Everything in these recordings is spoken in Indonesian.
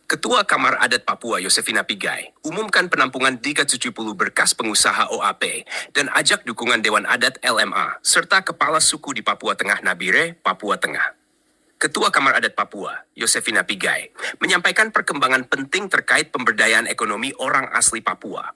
Ketua Kamar Adat Papua Yosefina Pigai umumkan penampungan 370 berkas pengusaha OAP dan ajak dukungan Dewan Adat LMA serta Kepala Suku di Papua Tengah Nabire, Papua Tengah. Ketua Kamar Adat Papua, Yosefina Pigai, menyampaikan perkembangan penting terkait pemberdayaan ekonomi orang asli Papua.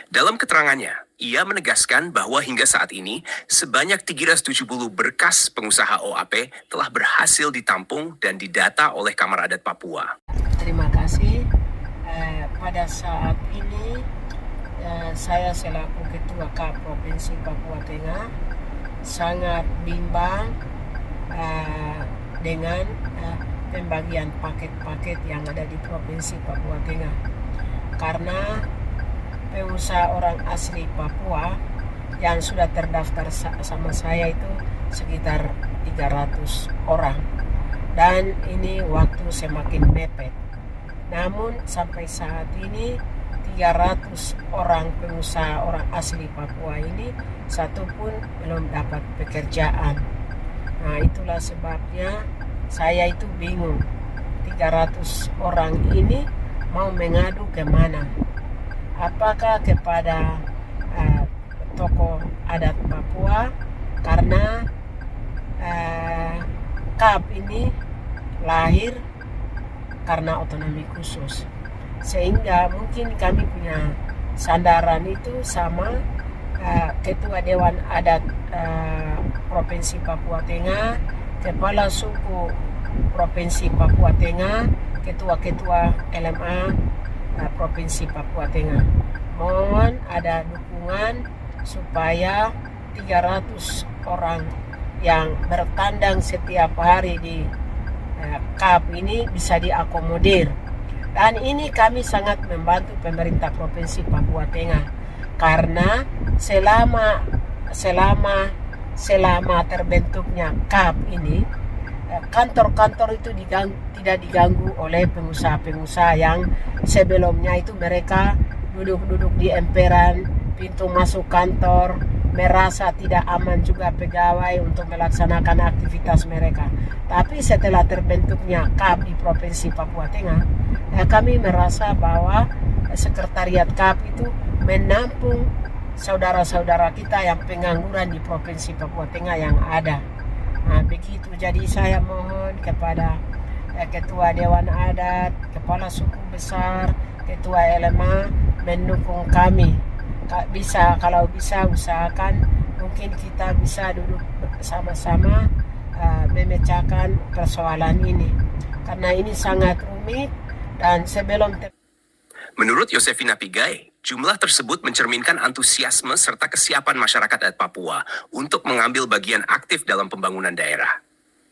Dalam keterangannya, ia menegaskan bahwa hingga saat ini, sebanyak 370 berkas pengusaha OAP telah berhasil ditampung dan didata oleh Kamar Adat Papua. Terima kasih. Pada saat ini, saya selaku Ketua KAP Provinsi Papua Tengah sangat bimbang dengan pembagian paket-paket yang ada di Provinsi Papua Tengah. Karena pengusaha orang asli Papua yang sudah terdaftar sama saya itu sekitar 300 orang. Dan ini waktu semakin mepet. Namun sampai saat ini 300 orang pengusaha orang asli Papua ini satu pun belum dapat pekerjaan. Nah, itulah sebabnya saya itu bingung. 300 orang ini mau mengadu kemana? Apakah kepada tokoh adat Papua, karena KAP ini lahir karena otonomi khusus, sehingga mungkin kami punya sandaran itu sama Ketua Dewan Adat Provinsi Papua Tengah, Kepala Suku Provinsi Papua Tengah, Ketua-ketua LMA Provinsi Papua Tengah. Mohon ada dukungan supaya 300 orang yang bertandang setiap hari di KAP ini bisa diakomodir. Dan ini kami sangat membantu pemerintah Provinsi Papua Tengah, karena selama terbentuknya KAP ini, kantor-kantor itu tidak diganggu oleh pengusaha-pengusaha yang sebelumnya itu mereka duduk-duduk di emperan pintu masuk kantor, merasa tidak aman juga pegawai untuk melaksanakan aktivitas mereka. Tapi setelah terbentuknya KAP di Provinsi Papua Tengah, kami merasa bahwa sekretariat KAP itu menampung saudara-saudara kita yang pengangguran di Provinsi Papua Tengah yang ada. Nah, begitu. Jadi saya mohon kepada Ketua Dewan Adat, Kepala Suku Besar, Ketua LMA mendukung kami. Kalau bisa usahakan mungkin kita bisa duduk bersama-sama memecahkan persoalan ini, karena ini sangat rumit. Dan menurut Yosefina Pigai, jumlah tersebut mencerminkan antusiasme serta kesiapan masyarakat adat Papua untuk mengambil bagian aktif dalam pembangunan daerah.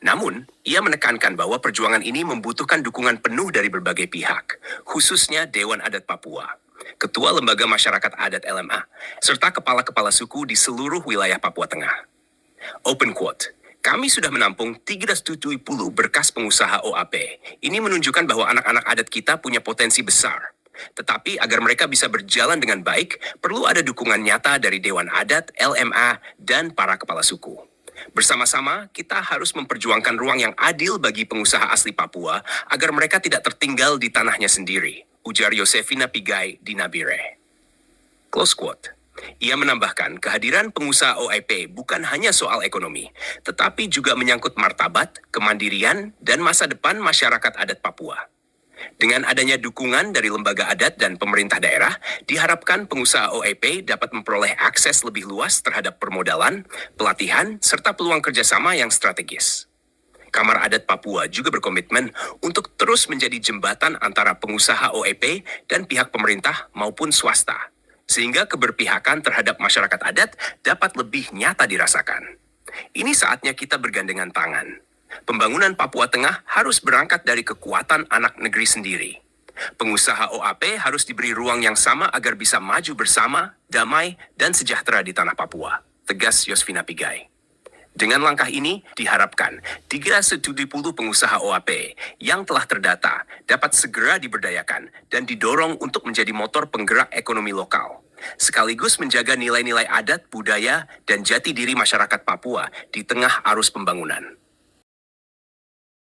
Namun, ia menekankan bahwa perjuangan ini membutuhkan dukungan penuh dari berbagai pihak, khususnya Dewan Adat Papua, Ketua Lembaga Masyarakat Adat LMA, serta kepala-kepala suku di seluruh wilayah Papua Tengah. Open quote, kami sudah menampung 370 berkas pengusaha OAP. Ini menunjukkan bahwa anak-anak adat kita punya potensi besar. Tetapi agar mereka bisa berjalan dengan baik, perlu ada dukungan nyata dari Dewan Adat, LMA, dan para kepala suku. Bersama-sama, kita harus memperjuangkan ruang yang adil bagi pengusaha asli Papua agar mereka tidak tertinggal di tanahnya sendiri, ujar Yosefina Pigai di Nabire. Close quote. Ia menambahkan kehadiran pengusaha OAP bukan hanya soal ekonomi, tetapi juga menyangkut martabat, kemandirian, dan masa depan masyarakat adat Papua. Dengan adanya dukungan dari lembaga adat dan pemerintah daerah, diharapkan pengusaha OAP dapat memperoleh akses lebih luas terhadap permodalan, pelatihan, serta peluang kerjasama yang strategis. Kamar Adat Papua juga berkomitmen untuk terus menjadi jembatan antara pengusaha OAP dan pihak pemerintah maupun swasta, sehingga keberpihakan terhadap masyarakat adat dapat lebih nyata dirasakan. Ini saatnya kita bergandengan tangan. Pembangunan Papua Tengah harus berangkat dari kekuatan anak negeri sendiri. Pengusaha OAP harus diberi ruang yang sama agar bisa maju bersama, damai, dan sejahtera di tanah Papua, tegas Yosefina Pigai. Dengan langkah ini, diharapkan 370 pengusaha OAP yang telah terdata dapat segera diberdayakan dan didorong untuk menjadi motor penggerak ekonomi lokal, sekaligus menjaga nilai-nilai adat, budaya, dan jati diri masyarakat Papua di tengah arus pembangunan.